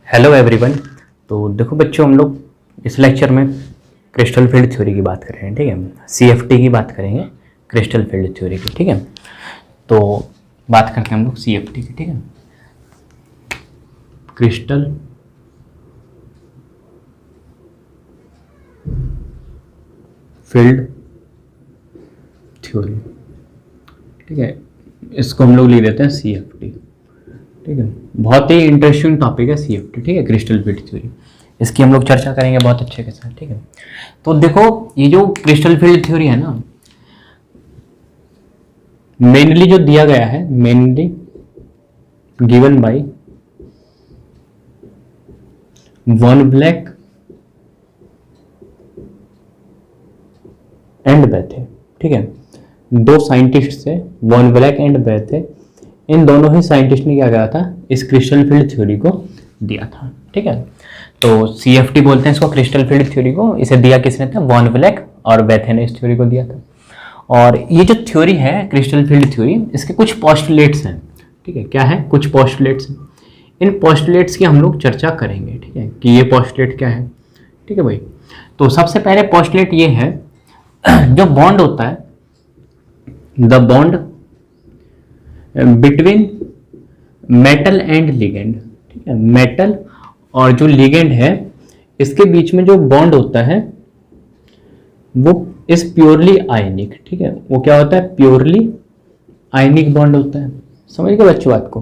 Hello everyone. तो देखो बच्चों, हम लोग इस लेक्चर में क्रिस्टल फील्ड थ्योरी की बात कर रहे हैं। ठीक है, सीएफटी की बात करेंगे, क्रिस्टल फील्ड थ्योरी की। ठीक है, तो बात करते हैं हम लोग सीएफटी की। ठीक है, क्रिस्टल फील्ड थ्योरी। ठीक है, इसको हम लोग लिख देते हैं सीएफटी। ठीक है, बहुत ही इंटरेस्टिंग टॉपिक है सीएफटी। ठीक है, क्रिस्टल फील्ड थ्योरी, इसकी हम लोग चर्चा करेंगे बहुत अच्छे के साथ। ठीक है, तो देखो ये जो क्रिस्टल फील्ड थ्योरी है ना, मेनली जो दिया गया है, mainly given by von Black and Bethe. ठीक है, दो साइंटिस्ट थे, वॉन ब्लैक एंड बेथे। इन दोनों ही साइंटिस्ट ने क्या कहा था, इस क्रिस्टल फील्ड थ्योरी को दिया था। ठीक है, तो सीएफटी बोलते हैं इसको, क्रिस्टल फील्ड थ्योरी को। इसे दिया किसने था, वॉन ब्लैक और बेथे ने इस थ्योरी को दिया था। और ये जो थ्योरी है क्रिस्टल फील्ड थ्योरी, इसके कुछ पोस्टुलेट्स हैं। ठीक है, क्या है, कुछ पोस्टुलेट्स हैं। इन पोस्टुलेट्स की हम लोग चर्चा करेंगे। ठीक है, कि ये पोस्टुलेट क्या है। ठीक है भाई, तो सबसे पहले पोस्टुलेट ये है, जो बॉन्ड होता है, the bond between metal and ligand. ठीक है, मेटल और जो लिगेंड है, इसके बीच में जो बॉन्ड होता है वो इज प्योरली आयनिक। ठीक है, वो क्या होता है, प्योरली आयनिक बॉन्ड होता है। समझ गए बच्चों बात को,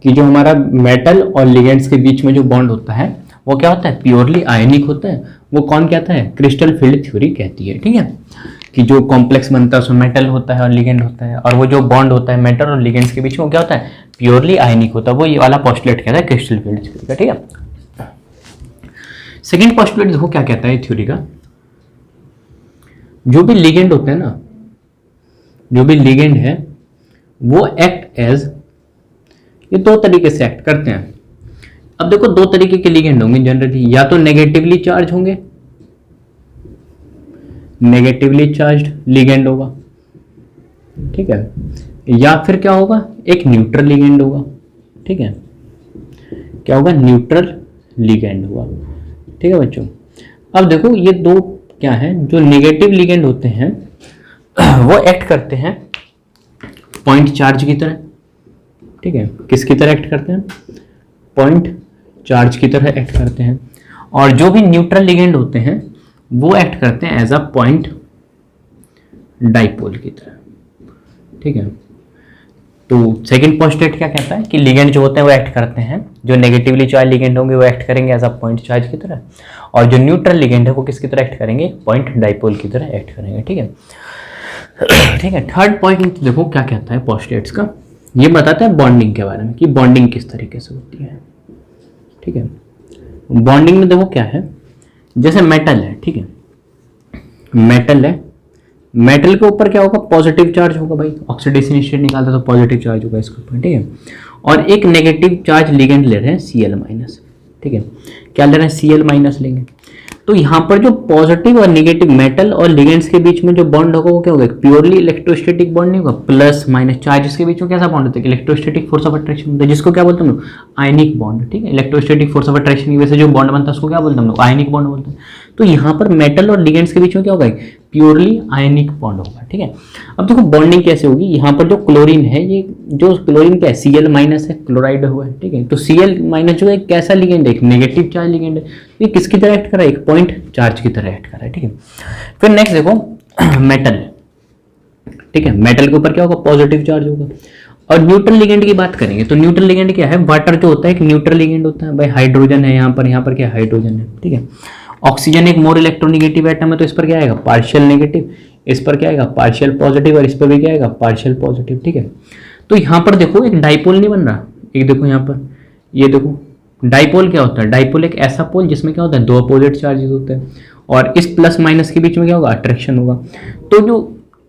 कि जो हमारा मेटल और लिगेंड्स के बीच में जो बॉन्ड होता है वो क्या होता है, प्योरली आयनिक होता है। वो कौन कहता है, क्रिस्टल फील्ड थ्योरी कहती है। ठीक है, कि जो कॉम्प्लेक्स बनता है उसमें मेटल होता है और लिगेंड होता है, और वो जो बॉन्ड होता है मेटल और लिगेंड्स के बीच में वो क्या होता है, प्योरली आयनिक होता है। वो ये वाला पोस्टुलेट कहता है क्रिस्टल फील्ड थ्योरी का। ठीक है, सेकेंड पोस्टुलेट देखो क्या कहता है थ्योरी का, जो भी लिगेंड होते हैं ना, जो भी लिगेंड है वो एक्ट एज, ये दो तरीके से एक्ट करते हैं। अब देखो दो तरीके के लिगेंड होंगे जनरली, या तो नेगेटिवली चार्ज होंगे, नेगेटिवली चार्ज्ड लिगेंड होगा। ठीक है, या फिर क्या होगा, एक न्यूट्रल लिगेंड होगा। ठीक है, क्या होगा, न्यूट्रल लिगेंड होगा। ठीक है बच्चों, अब देखो ये दो क्या है, जो नेगेटिव लिगेंड होते हैं वो एक्ट करते हैं पॉइंट चार्ज की तरह। ठीक है, किसकी तरह एक्ट करते हैं, पॉइंट चार्ज की तरह एक्ट करते हैं। और जो भी न्यूट्रल लिगेंड होते हैं वो एक्ट करते हैं एज अ पॉइंट डाइपोल की तरह। ठीक है, तो सेकंड पोस्टुलेट क्या कहता है कि लिगेंड जो होते हैं वो एक्ट करते हैं, जो नेगेटिवली चार्ज लिगेंड होंगे वो एक्ट करेंगे एज अ पॉइंट चार्ज की तरह, और जो न्यूट्रल लिगेंड है वो किसकी तरह एक्ट करेंगे, पॉइंट डाइपोल की तरह एक्ट करेंगे। ठीक है, ठीक है, थर्ड पॉइंट देखो क्या कहता है पोस्टुलेट्स का, ये बताता है बॉन्डिंग के बारे में, कि बॉन्डिंग किस तरीके से होती है। ठीक है, बॉन्डिंग में देखो क्या है, जैसे मेटल है। ठीक है, मेटल है, मेटल के ऊपर क्या होगा, पॉजिटिव चार्ज होगा भाई, ऑक्सीडेशन स्टेट निकालता तो पॉजिटिव चार्ज होगा इसके ऊपर। ठीक है, और एक नेगेटिव चार्ज लिगेंड ले रहे हैं Cl माइनस। ठीक है, क्या ले रहे हैं, Cl माइनस लेंगे। तो यहाँ पर जो पॉजिटिव और नेगेटिव मेटल और लिगेंड्स के बीच में जो बॉन्ड होगा वो क्या होगा, प्योरली इलेक्ट्रोस्टैटिक बॉन्ड नहीं होगा, प्लस माइनस चार्जेस के बीच में कैसा बॉन्ड होता है, इलेक्ट्रोस्टैटिक फोर्स ऑफ अट्रैक्शन होता है, जिसको क्या बोलते हैं हम लोग, आयनिक बॉन्ड। ठीक है, इलेक्ट्रोस्टैटिक फोर्स ऑफ अट्रैक्शन की वजह से जो बॉन्ड बनता है उसको क्या बोलते हैं हम लोग, आयनिक बॉन्ड बोलते हैं। तो यहाँ पर मेटल और लिगेंड्स के बीच में क्या होगा, प्योरली आयनिक बॉन्ड होगा। ठीक है, अब देखो बॉन्डिंग कैसे होगी, यहाँ पर जो क्लोरीन है, ये जो क्लोरीन क्या है, Cl माइनस है, क्लोराइड हुआ है। ठीक है, तो Cl माइनस जो है कैसा लिगेंड है, एक नेगेटिव चार्ज लिगेंड है। ये किसकी तरह एक्ट कर रहा है, एक पॉइंट चार्ज की तरह एक्ट कर रहा है। ठीक है, फिर नेक्स्ट देखो मेटल। ठीक है, मेटल के ऊपर क्या होगा, पॉजिटिव चार्ज होगा। और न्यूट्रल लिगेंड की बात करेंगे तो न्यूट्रल लिगेंड क्या है, वाटर जो होता है एक न्यूट्रल लिगेंड होता है भाई, हाइड्रोजन है यहाँ पर क्या हाइड्रोजन है। ठीक है, ऑक्सीजन एक मोर इलेक्ट्रोनिगेटिव एटम है, तो इस पर क्या आएगा, पार्शियल नेगेटिव, इस पर क्या आएगा, पार्शियल पॉजिटिव, और इस पर भी क्या आएगा, पार्शियल पॉजिटिव। ठीक है, तो यहाँ पर देखो एक डाइपोल नहीं बन रहा, एक देखो यहाँ पर, ये देखो डाइपोल क्या होता है, डाइपोल एक ऐसा पोल जिसमें क्या होता है, दो अपोजिट चार्जेस होते हैं, और इस प्लस माइनस के बीच में क्या होगा, अट्रैक्शन होगा। तो जो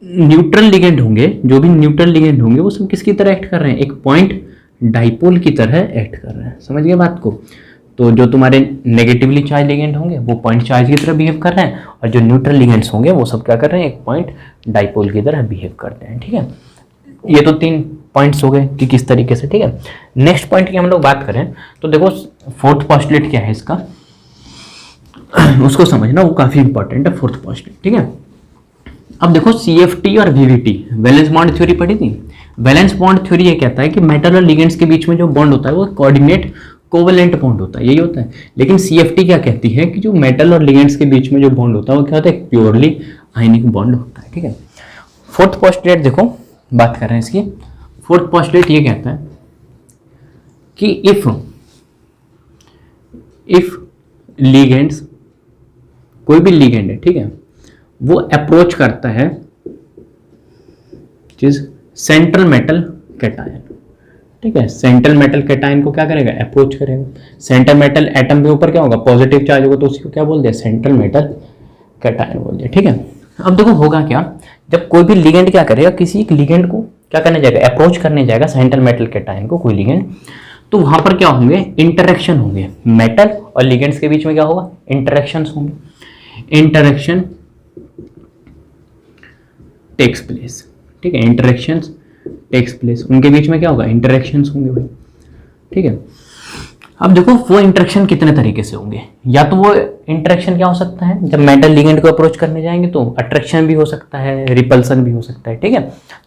न्यूट्रल लिगेंड होंगे, जो भी न्यूट्रल लिगेंड होंगे वो सब किसकी तरह एक्ट कर रहे हैं, एक पॉइंट डाइपोल की तरह एक्ट कर रहे हैं। समझ गए बात को, तो जो तुम्हारे नेगेटिवली चार्ज लिगेंड होंगे वो पॉइंट चार्ज की तरह बिहेव कर रहे हैं, और जो न्यूट्रल लिगेंड्स होंगे वो सब क्या कर रहे हैं, एक पॉइंट डाइपोल की तरह बिहेव करते हैं। ठीक है, ये तो तीन पॉइंट्स हो गए कि किस तरीके से, ठीक है। नेक्स्ट पॉइंट की हम लोग बात करें तो देखो फोर्थ पोस्टुलेट क्या है इसका, उसको समझना वो काफी इंपॉर्टेंट है फोर्थ पोस्टुलेट, ठीक है। अब देखो CFT और VVT वैलेंस बॉन्ड थ्योरी पढ़ी थी। वैलेंस बॉन्ड थ्योरी ये कहता है कि मेटल और लिगेंड्स के बीच में जो बॉन्ड होता है वो कोऑर्डिनेट कोवेलेंट बॉन्ड होता है, यही होता है। लेकिन CFT क्या कहती है कि जो मेटल और लिगेंड्स के बीच में जो बॉन्ड होता है वो क्या होता है, प्योरली आयनिक बॉन्ड होता है, ठीक है। फोर्थ पोस्टुलेट देखो बात कर रहे हैं इसकी। फोर्थ पोस्टुलेट ये कहता है कि इफ लिगेंड्स, कोई भी लिगेंड है, ठीक है, वो अप्रोच करता है चीज सेंट्रल मेटल कैटायन, ठीक है। सेंट्रल मेटल कैटायन को क्या करेगा, अप्रोच करेगा। सेंट्रल मेटल एटम के ऊपर क्या होगा, पॉजिटिव चार्ज होगा, तो उसी को क्या बोल दिया, सेंट्रल मेटल कैटायन बोल दिया, ठीक है। अब देखो होगा क्या, जब कोई भी लिगेंड क्या करेगा, किसी एक लिगेंड को क्या करने जाएगा, अप्रोच करने जाएगा सेंट्रल मेटल कैटायन को, कोई लिगेंड, तो वहां पर क्या होंगे, इंटरेक्शन होंगे। मेटल और लिगेंड्स के बीच में क्या होगा, इंटरेक्शन होंगे। इंटरेक्शन टेक्स प्लेस, ठीक है, इंटरेक्शंस टेक्स प्लेस, उनके बीच में क्या होगा, इंटरेक्शंस होंगे भाई, ठीक है। अब देखो वो इंटरेक्शन कितने तरीके से होंगे, या तो वो इंटरेक्शन क्या हो सकता है, जब मेटल लिगेंड को अप्रोच करने जाएंगे तो अट्रैक्शन भी हो सकता है, रिपल्सन भी हो सकता है, ठीक है।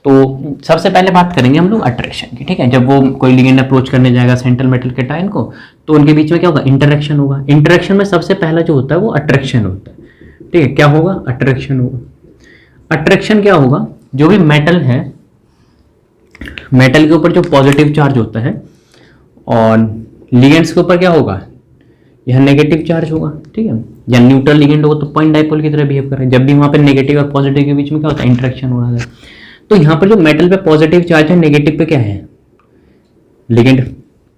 तो सबसे पहले बात करेंगे हम लोग अट्रैक्शन की, ठीक है। जब वो कोई लिगेंड अप्रोच करने जाएगा सेंट्रल मेटल कैटायन को, तो उनके बीच में क्या होगा, इंटरेक्शन होगा। इंटरेक्शन में सबसे पहला जो होता है वो अट्रैक्शन होता है, ठीक है। क्या होगा, अट्रैक्शन होगा। अट्रैक्शन क्या होगा, जो भी मेटल है, मेटल के ऊपर जो पॉजिटिव चार्ज होता है और लिगेंड्स के ऊपर क्या होगा, यह नेगेटिव चार्ज होगा, ठीक है। या न्यूट्रल लिगेंड होगा तो पॉइंट डाइपोल की तरह बिहेव कर रहे हैं। जब भी वहां पे नेगेटिव और पॉजिटिव के बीच में क्या होता है, इंटरेक्शन हो रहा है। तो यहाँ पर जो मेटल पे पॉजिटिव चार्ज है, नेगेटिव पे क्या है, लिगेंड,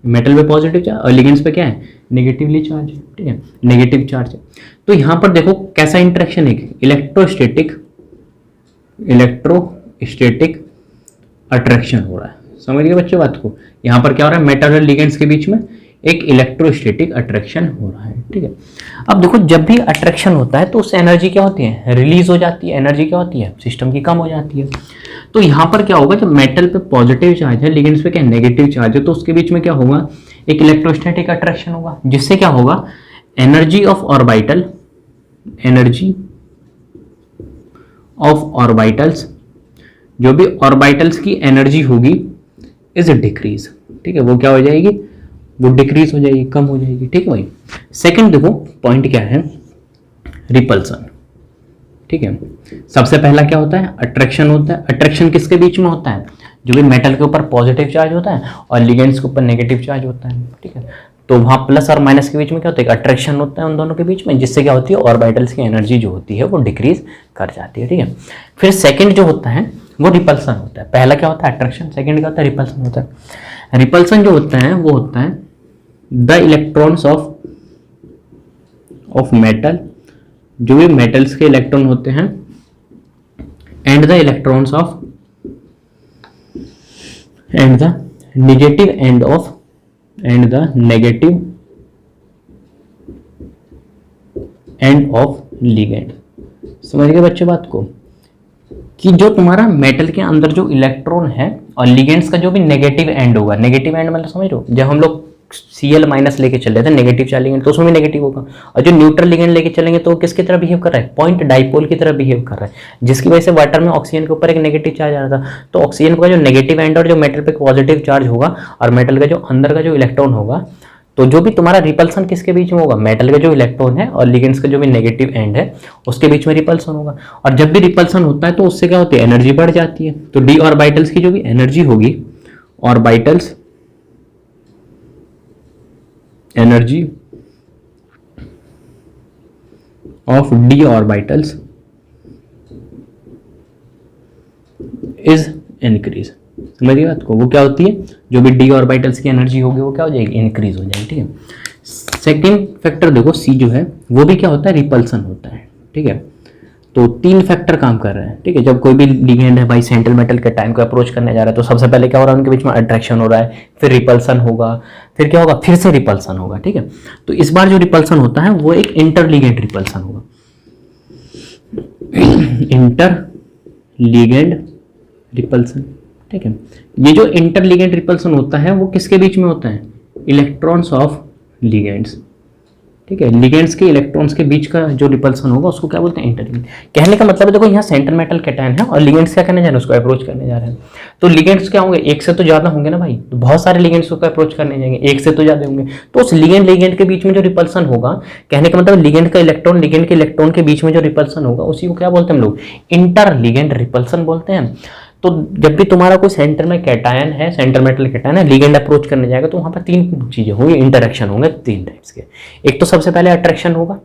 मेटल पे पॉजिटिव चार्ज और लिगेंड्स पे क्या है, नेगेटिवली चार्ज है, ठीक है, नेगेटिव चार्ज है। तो यहाँ पर देखो कैसा इंटरेक्शन है, इलेक्ट्रोस्टैटिक अट्रैक्शन हो रहा है। समझ गए बच्चे बात को, यहाँ पर क्या हो रहा है, मेटल और लिगेंड्स के बीच में एक इलेक्ट्रोस्टैटिक अट्रैक्शन हो रहा है, ठीक है। अब देखो जब भी अट्रैक्शन होता है तो उससे एनर्जी क्या होती है, रिलीज हो जाती है, एनर्जी क्या होती है, सिस्टम की कम हो जाती है। तो यहाँ पर क्या होगा, जब मेटल पे पॉजिटिव चार्ज है, लिगेंड्स पे क्या नेगेटिव चार्ज है, तो उसके बीच में क्या होगा, एक इलेक्ट्रोस्टैटिक अट्रैक्शन होगा, जिससे क्या होगा, एनर्जी ऑफ ऑर्बिटल्स, जो भी ऑर्बिटल्स की एनर्जी होगी इज डिक्रीज, ठीक है, वो क्या हो जाएगी, वो डिक्रीज हो जाएगी, कम हो जाएगी, ठीक है भाई। सेकंड देखो पॉइंट क्या है, रिपल्सन, ठीक है। सबसे पहला क्या होता है, अट्रैक्शन होता है। अट्रैक्शन किसके बीच में होता है, जो भी मेटल के ऊपर पॉजिटिव चार्ज होता है और लिगेंड्स के ऊपर नेगेटिव चार्ज होता है, ठीक है। तो वहाँ प्लस और माइनस के बीच में क्या होता है, अट्रैक्शन होता है उन दोनों के बीच में, जिससे क्या होती है, ऑर्बिटल्स की एनर्जी जो होती है वो डिक्रीज कर जाती है, ठीक है। फिर सेकंड जो होता है वो रिपल्सन होता है। पहला क्या होता है, अट्रैक्शन, सेकंड क्या होता है, रिपल्सन होता है। रिपल्सन जो होता है वो होता है द इलेक्ट्रॉन्स ऑफ मेटल, जो भी मेटल्स के इलेक्ट्रॉन होते हैं, and the electrons of and the negative end of ligand. समझ गए बच्चे बात को, कि जो तुम्हारा मेटल के अंदर जो इलेक्ट्रॉन है और लिगेंड्स का जो भी नेगेटिव एंड होगा, नेगेटिव एंड मतलब समझ लो, जब हम लोग Cl माइनस लेके चल रहे थे, नेगेटिव चार्ज लिगेंड, तो उसमें भी नेगेटिव होगा। और जो न्यूट्रल लिगेंड लेके चलेंगे तो किसकी तरह बिहेव कर रहा है, पॉइंट डाइपोल की तरह बिहेव कर रहा है, जिसकी वजह से वाटर में ऑक्सीजन के ऊपर एक नेगेटिव चार्ज आ रहा था। तो ऑक्सीजन का जो नेगेटिव एंड और जो मेटल पे पॉजिटिव चार्ज होगा और मेटल का जो अंदर का जो इलेक्ट्रॉन होगा, तो जो भी तुम्हारा रिपल्सन किसके बीच में होगा, मेटल का जो इलेक्ट्रॉन है और लिगेंड्स का जो भी नेगेटिव एंड है उसके बीच में रिपल्सन होगा। और जब भी रिपल्सन होता है तो उससे क्या होती है, एनर्जी बढ़ जाती है। तो डी ऑर्बिटल्स की जो भी एनर्जी होगी, orbitals energy of D orbitals is increase. समझिए बात को, वो क्या होती है, जो भी डी ऑर्बिटल्स की एनर्जी होगी वो क्या हो जाएगी, इंक्रीज हो जाएगी, ठीक है। सेकेंड फैक्टर देखो सी जो है वो भी क्या होता है, रिपल्सन होता है, ठीक है। तो तीन फैक्टर काम कर रहे हैं, ठीक है। जब कोई भी लिगेंड है भाई सेंट्रल मेटल के टाइम को अप्रोच करने जा रहा है तो सबसे पहले क्या हो रहा है, उनके बीच में अट्रैक्शन हो रहा है, फिर रिपल्सन होगा, फिर क्या होगा, फिर से रिपल्सन होगा, ठीक है। तो इस बार जो रिपल्सन होता है वो एक इंटरलिगेंड रिपल्सन होगा, इंटरलिगेंड रिपल्सन, ठीक है। ये जो इंटर लिगेंड रिपल्सन होता है वो किसके बीच में होता है? इलेक्ट्रॉन्स ऑफ लिगेंड्स, ठीक है। लिगेंड्स के इलेक्ट्रॉन्स के बीच का जो रिपल्सन होगा उसको क्या बोलते हैं? Inter ligand. कहने का मतलब है देखो यहाँ सेंटर मेटल कैटायन है और लिगेंड्स क्या करने जा रहे हैं? उसको अप्रोच करने जा रहे हैं। तो लिगेंड्स क्या होंगे? एक से तो ज्यादा होंगे ना भाई, तो बहुत सारे लिगेंड्स को अप्रोच करने जाएंगे, एक से तो ज्यादा होंगे। तो उस लिगेंड के बीच में जो रिपल्सन होगा, कहने का मतलब लिगेंड के इलेक्ट्रॉन के बीच में जो रिपल्सन होगा उसी को क्या बोलते हैं हम लोग? इंटर लिगेंड रिपल्सन बोलते हैं। तो जब भी तुम्हारा कोई सेंटर में कैटायन है, सेंटर मेटल कैटायन है, लिगेंड अप्रोच करने जाएगा तो वहां पर तीन चीजें होंगी, इंटरेक्शन होंगे तीन टाइप्स के। एक तो सबसे पहले अट्रैक्शन होगा,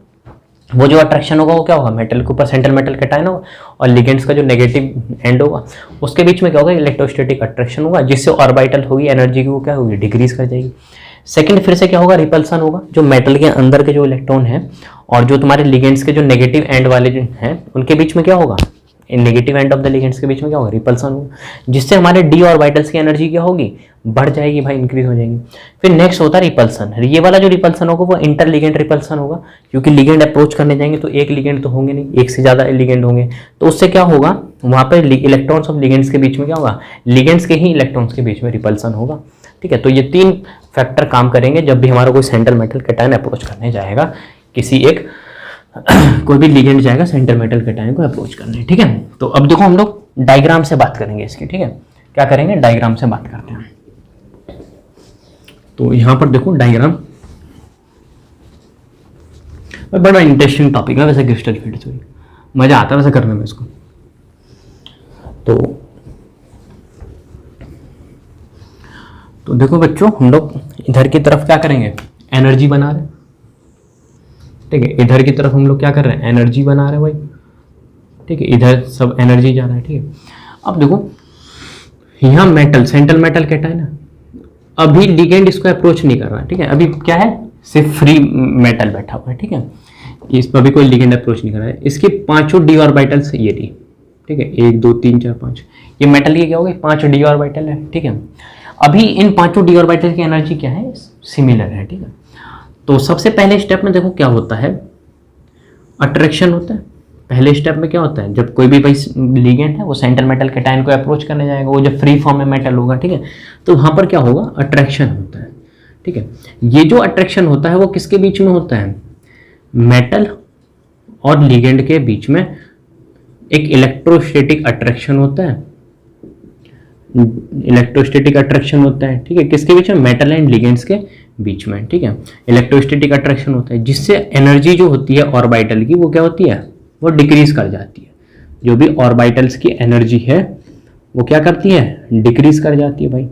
वो जो अट्रैक्शन होगा वो क्या होगा? मेटल के ऊपर सेंट्रल मेटल कैटायन होगा और लिगेंड्स का जो नेगेटिव एंड होगा उसके बीच में क्या होगा? इलेक्ट्रोस्टैटिक अट्रैक्शन होगा, जिससे ऑर्बिटल होगी, एनर्जी की वो क्या होगी? डिक्रीज कर जाएगी। सेकंड फिर से क्या होगा? रिपल्सन होगा, जो मेटल के अंदर के जो इलेक्ट्रॉन है और जो तुम्हारे लिगेंड्स के जो नेगेटिव एंड वाले जो हैं उनके बीच में क्या होगा? Negative end of the ligands के बीच में क्या होगा? रिपल्सन होगा, जिससे हमारे डी ऑर्बिटल्स की एनर्जी क्या होगी? बढ़ जाएगी भाई, इंक्रीज हो जाएगी। फिर नेक्स्ट होता है रिपल्सन। ये वाला जो रिपल्सन होगा वो इंटर लिगेंड रिपल्सन होगा, क्योंकि लिगेंड अप्रोच करने जाएंगे तो एक लिगेंड तो होंगे नहीं, एक से ज्यादा लिगेंड होंगे। तो उससे क्या होगा? वहां पर इलेक्ट्रॉन्स ऑफ लिगेंड्स के बीच में क्या होगा? लिगेंड्स के ही इलेक्ट्रॉन्स के बीच में रिपल्सन होगा, ठीक है। तो ये तीन फैक्टर काम करेंगे जब भी हमारा कोई सेंटर मेटल कैटायन अप्रोच करने जाएगा, किसी एक कोई भी लिगेंड जाएगा सेंटर मेटल कैटायन को अप्रोच करने, ठीक है। तो अब देखो हम लोग डायग्राम से बात करेंगे इसकी, ठीक है। क्या करेंगे? डायग्राम से बात करते हैं। तो यहां पर देखो डायग्राम, बड़ा इंटरेस्टिंग टॉपिक है वैसे क्रिस्टल फील्ड थ्योरी, मजा आता है वैसे करने में इसको। तो देखो बच्चों, हम लोग इधर की तरफ क्या करेंगे? एनर्जी बना रहे हैं, ठीक है। इधर की तरफ हम लोग क्या कर रहे हैं? एनर्जी बना रहे हैं भाई, ठीक है। इधर सब एनर्जी जा रहा है, ठीक है। अब देखो यहाँ मेटल, सेंट्रल मेटल कैटायन है, अभी लिगेंड इसको अप्रोच नहीं कर रहा है, ठीक है। अभी क्या है? सिर्फ फ्री मेटल बैठा हुआ है, ठीक है। इस पर अभी कोई लिगेंड अप्रोच नहीं कर रहा है। इसके पांचों डी ऑर्बिटल्स ये रही, ठीक है। 1 2 3 4 5, ये मेटल की क्या हो गई? 5 डी ऑर्बिटल है, ठीक है। अभी इन पांचों डी ऑर्बिटल की एनर्जी क्या है? सिमिलर है, ठीक है। तो सबसे पहले स्टेप में देखो क्या होता है? अट्रैक्शन होता है। पहले स्टेप में क्या होता है? जब कोई भी भाई लिगेंड है वो सेंटर मेटल कैटायन को अप्रोच करने जाएगा, वो जब फ्री फॉर्म में मेटल होगा, ठीक है, तो वहां पर क्या होगा? अट्रैक्शन होता है, ठीक है। ये जो अट्रैक्शन होता है वो किसके बीच में होता है? मेटल और लिगेंड के बीच में एक इलेक्ट्रोस्टैटिक अट्रैक्शन होता है, इलेक्ट्रोस्टैटिक अट्रैक्शन होता है, ठीक है। किसके बीच में? मेटल एंड लिगेंड्स के बीच में, ठीक है। इलेक्ट्रोस्टैटिक अट्रैक्शन होता है, जिससे एनर्जी जो होती है ऑर्बिटल की वो क्या होती है? वो डिक्रीज कर जाती है। जो भी ऑर्बिटल्स की एनर्जी है वो क्या करती है? डिक्रीज कर जाती है भाई।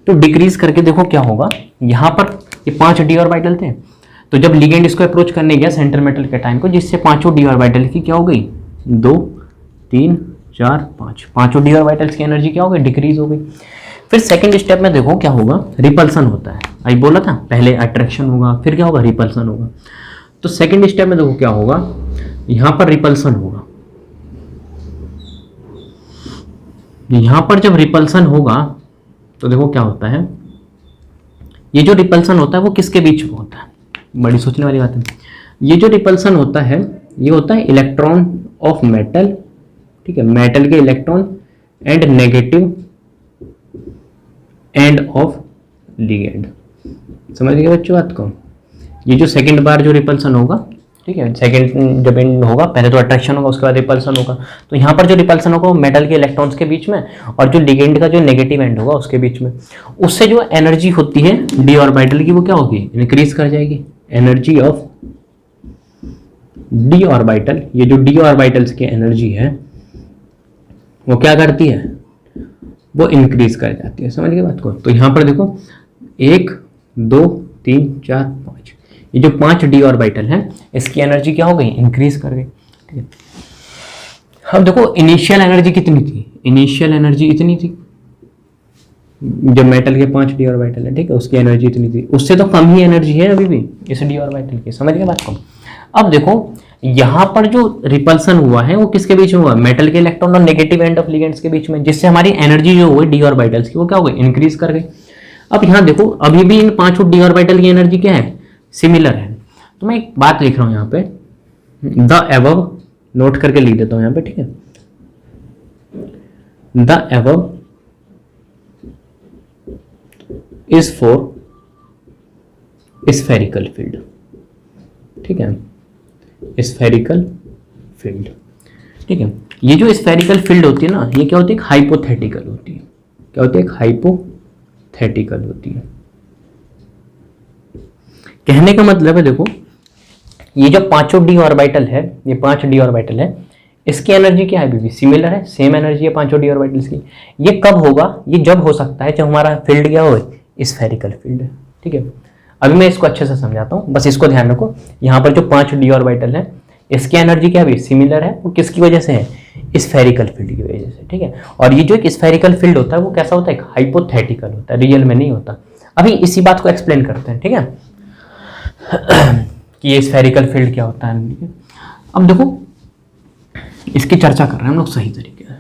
तो डिक्रीज करके देखो क्या होगा? यहाँ पर ये 5 डी ऑर्बिटल थे, तो जब लिगेंड इसको अप्रोच करने गया सेंटर मेटल कैटायन को, जिससे पांचों डी ऑर्बिटल की क्या हो गई? 2 3 4 5, पांचों डी ऑर्बिटल्स की एनर्जी क्या हो गई? डिक्रीज हो गई। फिर सेकंड स्टेप में देखो क्या होगा? रिपल्सन होता है। आई बोला था पहले अट्रैक्शन होगा, फिर क्या होगा? रिपल्सन होगा। तो सेकंड स्टेप में देखो क्या होगा? यहां पर रिपल्सन होगा। यहां पर जब रिपल्सन होगा तो देखो क्या होता है? ये जो रिपल्सन होता है वो किसके बीच में होता है? बड़ी सोचने वाली बात है। ये जो रिपल्सन होता है ये होता है इलेक्ट्रॉन ऑफ मेटल, ठीक है, मेटल के electron and negative end of ligand. समझ गए बच्चों बात को? ये जो सेकंड बार जो रिपल्सन होगा, ठीक है, सेकंड जब एंड होगा, पहले तो अट्रैक्शन होगा उसके बाद रिपल्सन होगा, तो यहाँ पर जो रिपल्सन होगा वो मेटल के इलेक्ट्रॉन्स के बीच में और जो लिगेंड का जो नेगेटिव एंड होगा उसके बीच में, उससे जो एनर्जी होती है डी ऑर्बिटल की वो क्या होगी? इंक्रीज कर जाएगी। एनर्जी ऑफ डी ऑर्बिटल, ये जो डी ऑर्बिटल्स की एनर्जी है वो क्या करती है? वो इंक्रीज कर जाती है। समझ गए बात को? तो यहाँ पर देखो 1 2 3 4 5, ये जो 5 डी ऑर्बिटल है इसकी एनर्जी क्या हो गई? इंक्रीज कर गई, ठीक है। अब देखो इनिशियल एनर्जी कितनी थी? इनिशियल एनर्जी इतनी थी, जब मेटल के 5 डी ऑर्बिटल है, ठीक है, उसकी एनर्जी इतनी थी, उससे तो कम ही एनर्जी है अभी भी इस डी ऑर्बिटल की। समझ गए बात को? अब देखो यहां पर जो रिपल्सन हुआ है वो किसके बीच में हुआ? मेटल के इलेक्ट्रॉन और नेगेटिव एंड ऑफ लिगेंड्स के बीच में, जिससे हमारी एनर्जी जो हुई डी ऑर्बिटल्स की वो क्या हो गई? इंक्रीज कर गई। अब यहां देखो अभी भी इन 5 डी ऑर्बिटल की एनर्जी क्या है? सिमिलर है। तो मैं एक बात लिख रहा हूं यहाँ पे, द एबव, नोट करके लिख देता हूं यहाँ पे, ठीक है। The above is for spherical field, ठीक है, स्फेरिकल फील्ड, ठीक है। ये जो स्फेरिकल फील्ड होती है ना, ये क्या होती है, हाइपोथेटिकल होती है। क्या होती है, हाइपोथेटिकल होती है। कहने का मतलब है, देखो ये जो पांचों डी ऑर्बिटल है, ये 5 डी ऑर्बिटल है, इसकी एनर्जी क्या है, भी सिमिलर है, सेम एनर्जी है पांचों डी ऑर्बिटल्स की। ये कब होगा, ये जब हो सकता है जब हमारा फील्ड क्या हो, स्फेरिकल फील्ड है, ठीक है। अभी मैं इसको अच्छे से समझाता हूँ, बस इसको ध्यान रखो। यहाँ पर जो 5 डी ऑर्बिटल है, इसकी एनर्जी क्या भी सिमिलर है, वो किसकी वजह से है, स्फेरिकल फील्ड की वजह से, ठीक है। और ये जो एक स्फेरिकल फील्ड होता है वो कैसा होता है, हाइपोथेटिकल होता है, रियल में नहीं होता। अभी इसी बात को एक्सप्लेन करते हैं, ठीक है, कि ये स्फेरिकल फील्ड क्या होता है। अब देखो इसकी चर्चा कर रहे हैं हम लोग सही तरीके से।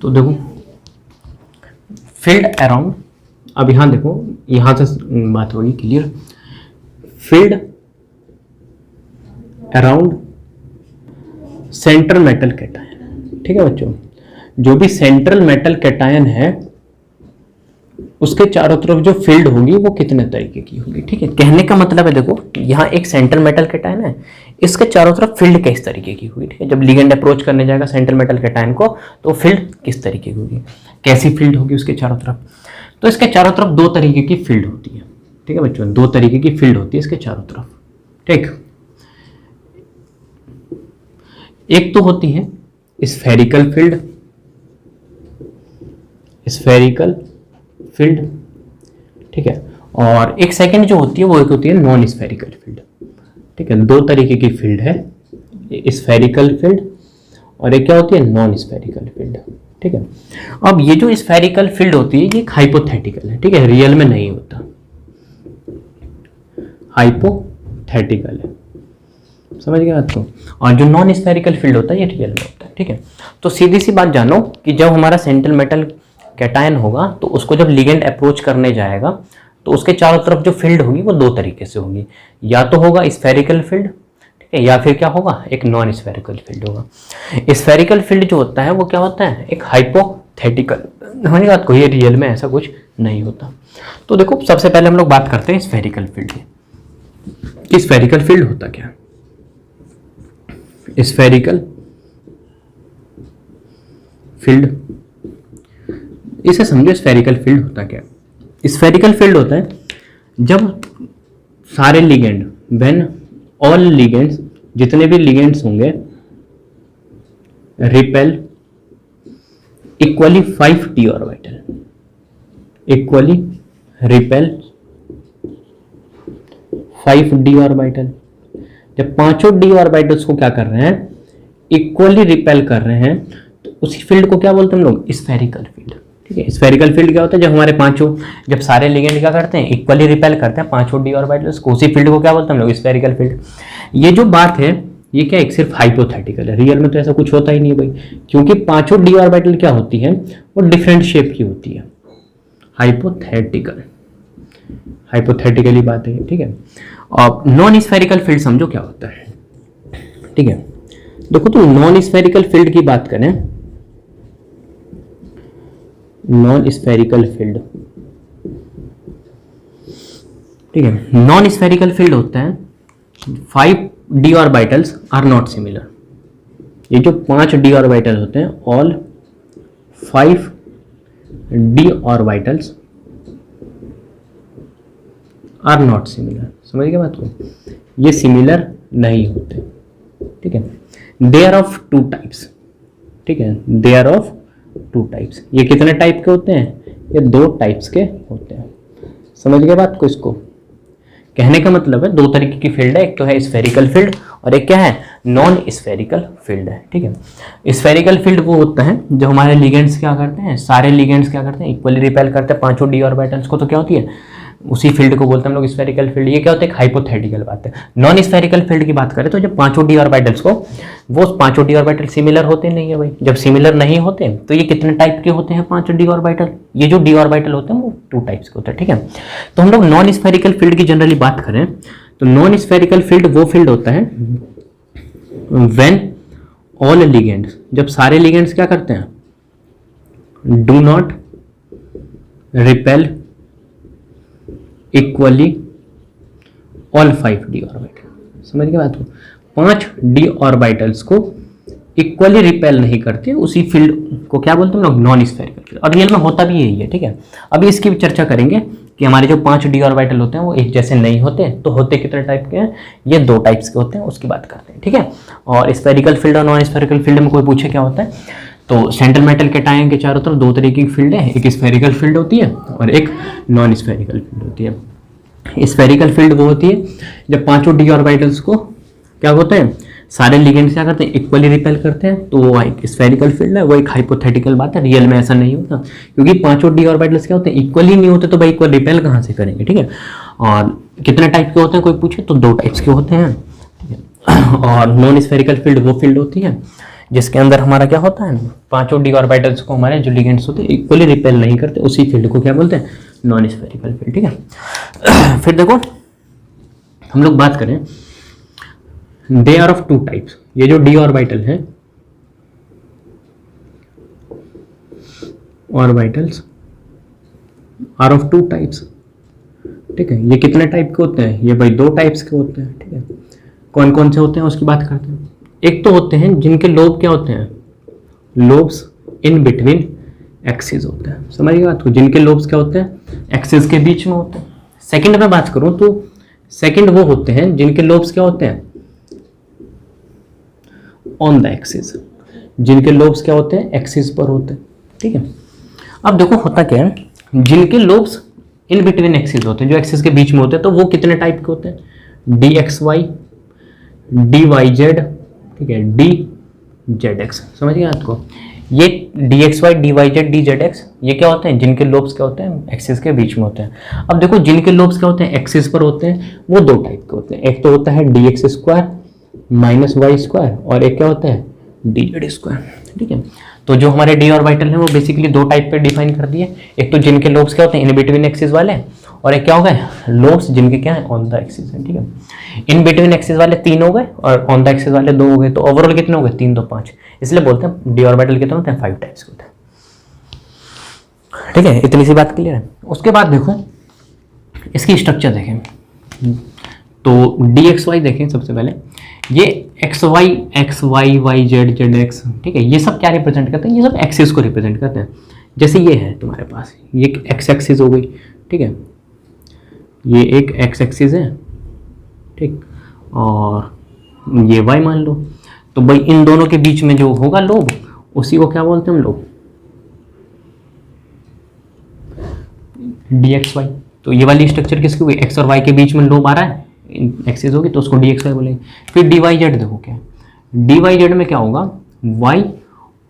तो देखो फील्ड अराउंड, अब यहां देखो, यहां से बात होगी clear. Field around central metal cation, ठीक है बच्चों, जो भी सेंट्रल मेटल कैटायन है उसके चारों तरफ जो फील्ड होगी वो कितने तरीके की होगी, ठीक है। कहने का मतलब है, देखो यहाँ एक सेंट्रल मेटल कैटायन है, इसके चारों तरफ फील्ड किस तरीके की होगी, ठीक है। जब लिगेंड अप्रोच करने जाएगा सेंट्रल मेटल कैटायन को, तो फील्ड किस तरीके की होगी, कैसी फील्ड होगी उसके चारों तरफ। तो इसके चारों तरफ 2 तरीके की फील्ड होती है, ठीक है बच्चों, 2 तरीके की फील्ड होती है इसके चारों तरफ, ठीक। एक तो होती है स्फेरिकल फील्ड, स्फेरिकल फील्ड, ठीक है। और एक सेकंड जो होती है वो एक होती है नॉन स्फेरिकल फील्ड, ठीक है। 2 तरीके की फील्ड है, स्फेरिकल फील्ड और एक क्या होती है, नॉन स्फेरिकल फील्ड, ठीक है। अब ये जो स्फेरिकल फील्ड होती है ये हाइपोथेटिकल है, ठीक है, रियल में नहीं होता, हाइपोथेटिकल है, समझ गए बात को। और जो नॉन स्फेरिकल फील्ड होता है ये रियल में होता है, ठीक है। तो सीधी सी बात जानो कि जब हमारा सेंट्रल मेटल कैटायन होगा तो उसको जब लिगेंड अप्रोच करने जाएगा तो उसके चारों तरफ जो फील्ड होगी वो 2 तरीके से होगी, या तो होगा स्फेरिकल फील्ड, ठीक है, या फिर क्या होगा, एक नॉन स्फेरिकल फील्ड होगा। स्फेरिकल फील्ड जो होता है वो क्या होता है, एक हाइपोथेटिकल, होने बात को, ये रियल में ऐसा कुछ नहीं होता। तो देखो सबसे पहले हम लोग बात करते हैं स्फेरिकल फील्ड की। स्फेरिकल फील्ड होता क्या, स्फेरिकल फील्ड, इसे समझो। स्फेरिकल फील्ड होता क्या, स्फेरिकल फील्ड होता है जब सारे लिगेंड, व्हेन ऑल लिगेंड्स, जितने भी लिगेंड्स होंगे, repel equally 5 D orbital, equally repel 5 D orbital. जब पांचों डी ऑर्बिटल्स को क्या कर रहे हैं, इक्वली रिपेल कर रहे हैं, तो उसी फील्ड को क्या बोलते हैं हम लोग, स्फेरिकल फील्ड, ठीक है। स्फेरिकल फील्ड क्या होता है, जब हमारे पांचों, जब सारे लिगेंड क्या करते हैं, इक्वली रिपेल करते हैं पांचों डी ऑर्बिटल्स को, उसी फील्ड को क्या बोलते हैं हम लोग, स्फेरिकल फील्ड। ये जो बात है ये क्या, एक सिर्फ हाइपोथेटिकल है, रियल में तो ऐसा कुछ होता ही नहीं है भाई, क्योंकि पांचों डी ऑर्बिटल क्या होती है, वो डिफरेंट शेप की होती है, हाइपोथेटिकल, हाइपोथेटिकली बात है, ठीक है। और नॉन स्फेरिकल फील्ड समझो क्या होता है, ठीक है। देखो तो नॉन स्फेरिकल फील्ड की बात करें, नॉन स्फेरिकल फील्ड, ठीक है। नॉन स्फेरिकल फील्ड होता है 5 D orbitals are not similar. ये जो 5 डी ऑर्बिटल होते हैं, all 5 D orbitals are not similar, समझ गए बात को, ये सिमिलर नहीं होते, ठीक है। दे आर ऑफ 2 टाइप्स, ठीक है, दे आर ऑफ 2 टाइप्स। ये कितने टाइप के होते हैं, ये 2 टाइप्स के होते हैं, समझ गए बात को। इसको कहने का मतलब है 2 तरीके की फील्ड है, एक तो है स्फेरिकल फील्ड और एक क्या है, नॉन स्फेरिकल फील्ड है, ठीक है। स्फेरिकल फील्ड वो होता है जो हमारे लिगेंड्स क्या करते हैं, सारे लिगेंड्स क्या करते हैं, इक्वली रिपेल करते हैं पांचों डी ऑर्बिटल्स को, तो क्या होती है, उसी फील्ड को बोलते हैं हम लोग स्फेरिकल फील्ड। ये क्या होता है, एक हाइपोथेटिकल बात है। नॉन स्फेरिकल फील्ड की बात करें तो जब पांचों डी ऑर्बिटल्स को, वो पांचों डी ऑर्बिटल सिमिलर होते नहीं है भाई, जब सिमिलर नहीं होते तो ये कितने टाइप के होते हैं, 5 डी ऑर्बिटल। ये जो डी ऑर्बिटल होते हैं वो 2 टाइप्स के होते हैं, ठीक है। तो हम लोग नॉन स्फेरिकल फील्ड की जनरली बात करें तो नॉन स्फेरिकल फील्ड वो फील्ड होता है व्हेन ऑल लिगेंड्स, जब सारे लिगेंड्स क्या करते हैं, do not repel equally all 5d orbital. समझ गए बात को, 5d ऑर्बिटल्स को इक्वली रिपेल नहीं करते, उसी फील्ड को क्या बोलते हैं हम लोग, नॉन स्फेरिकल फील्ड। और रियल में होता भी यही है, ठीक है। अभी इसकी भी चर्चा करेंगे कि हमारे जो 5d ऑर्बिटल होते हैं वो एक जैसे नहीं होते, तो होते कितने टाइप के हैं, ये 2 टाइप्स के होते हैं, उसकी बात करते हैं, ठीक है। और स्फेरिकल फील्ड और नॉन स्फेरिकल फील्ड में कोई पूछे क्या होता है, तो सेंट्रल मेटल के टाइम के चारों तरफ 2 तरीके की फील्ड है, एक स्फेरिकल फील्ड होती है और एक नॉन स्फेरिकल फील्ड होती है। स्फेरिकल फील्ड वो होती है जब 5 डी ऑर्बिटल्स को क्या होते हैं, सारे लिगेंड्स क्या करते हैं, इक्वली रिपेल करते हैं, तो वो एक स्फेरिकल फील्ड है। वो एक हाइपोथेटिकल बात है, रियल में ऐसा नहीं होता, क्योंकि 5 डी ऑर्बिटल्स क्या होते हैं, इक्वली नहीं होते, तो भाई इक्वल रिपेल कहाँ से करेंगे, ठीक है। और कितने टाइप के होते हैं कोई पूछे तो 2 टाइप्स के होते हैं, ठीक है। और नॉन स्फेरिकल फील्ड वो फील्ड होती है जिसके अंदर हमारा क्या होता है, 5 डी ऑर्बिटल्स को हमारे जो लिगेंड्स होते हैं इक्वली रिपेल नहीं करते, उसी फील्ड को क्या बोलते हैं, नॉन स्फेरिकल फील्ड, ठीक है। फिर देखो हम लोग बात करें, दे आर ऑफ 2 टाइप्स, ये जो डी ऑर्बिटल है, ऑर्बिटल्स आर ऑफ 2 टाइप्स, ठीक है। ये कितने टाइप के होते हैं, ये भाई 2 टाइप्स के होते हैं, ठीक है। कौन कौन से होते हैं उसकी बात करते हैं। एक तो होते हैं जिनके लोब क्या होते हैं, लोब्स इन बिटवीन एक्सिस होते हैं, समझिए बात को, जिनके लोब्स क्या होते हैं, एक्सिस के बीच में होते हैं। सेकंड में बात करूं तो सेकंड वो होते हैं जिनके लोब्स क्या होते हैं, ऑन द एक्सिस, जिनके लोब्स क्या होते हैं, एक्सिस पर होते हैं, ठीक है। अब देखो होता क्या है, जिनके लोब्स इन बिटवीन एक्सिस होते हैं, जो एक्सिस के बीच में होते हैं, तो वो कितने टाइप के होते हैं, DXY, DYZ, ठीक है, DZX, समझ गए आपको। ये DXY, DYZ, DZX ये क्या होते हैं, जिनके लोब्स क्या होते हैं, एक्सिस के बीच में होते हैं। अब देखो जिनके लोब्स क्या होते हैं, एक्सिस पर होते हैं, वो 2 टाइप के होते हैं। एक तो होता है DX square minus Y square, और एक क्या होता है, DZ स्क्वायर, ठीक है। तो जो हमारे डी ऑर्बिटल हैं वो बेसिकली 2 टाइप पे डिफाइन कर दिए, एक तो जिनके लोब्स क्या होते हैं इन बिटवीन एक्सिस वाले, और एक क्या हो गए, लोब्स जिनके क्या है, ऑन द एक्सिस है, ठीक है। इन बिटवीन एक्सिस वाले 3 हो गए और ऑन द एक्सिस वाले 2 हो गए, तो ओवरऑल कितने हो गए, 3 2 5, इसलिए बोलते हैं डी ऑर्बिटल कितने होते हैं, 5 टाइप्स के होते हैं, ठीक है। इतनी सी बात क्लियर है। उसके बाद देखो इसकी स्ट्रक्चर देखें, तो DXY देखें सबसे पहले, ये XY YZ ZX, ठीक है, ये सब क्या रिप्रेजेंट करते हैं, ये सब एक्सिस को रिप्रेजेंट करते हैं। जैसे ये है तुम्हारे पास, ये एक्स एक्सिस हो गई, ठीक है, ये एक एक्स एक्सिस है, ठीक, और ये वाई मान लो, तो भाई इन दोनों के बीच में जो होगा लोब, उसी को क्या बोलते हैं हम लोग, DXY। तो ये वाली स्ट्रक्चर किसकी हुई, एक्स और वाई के बीच में लोब आ रहा है, एक्सिस होगी, तो उसको DXY बोलेंगे। फिर DYZ देखो क्या, DYZ में क्या होगा, y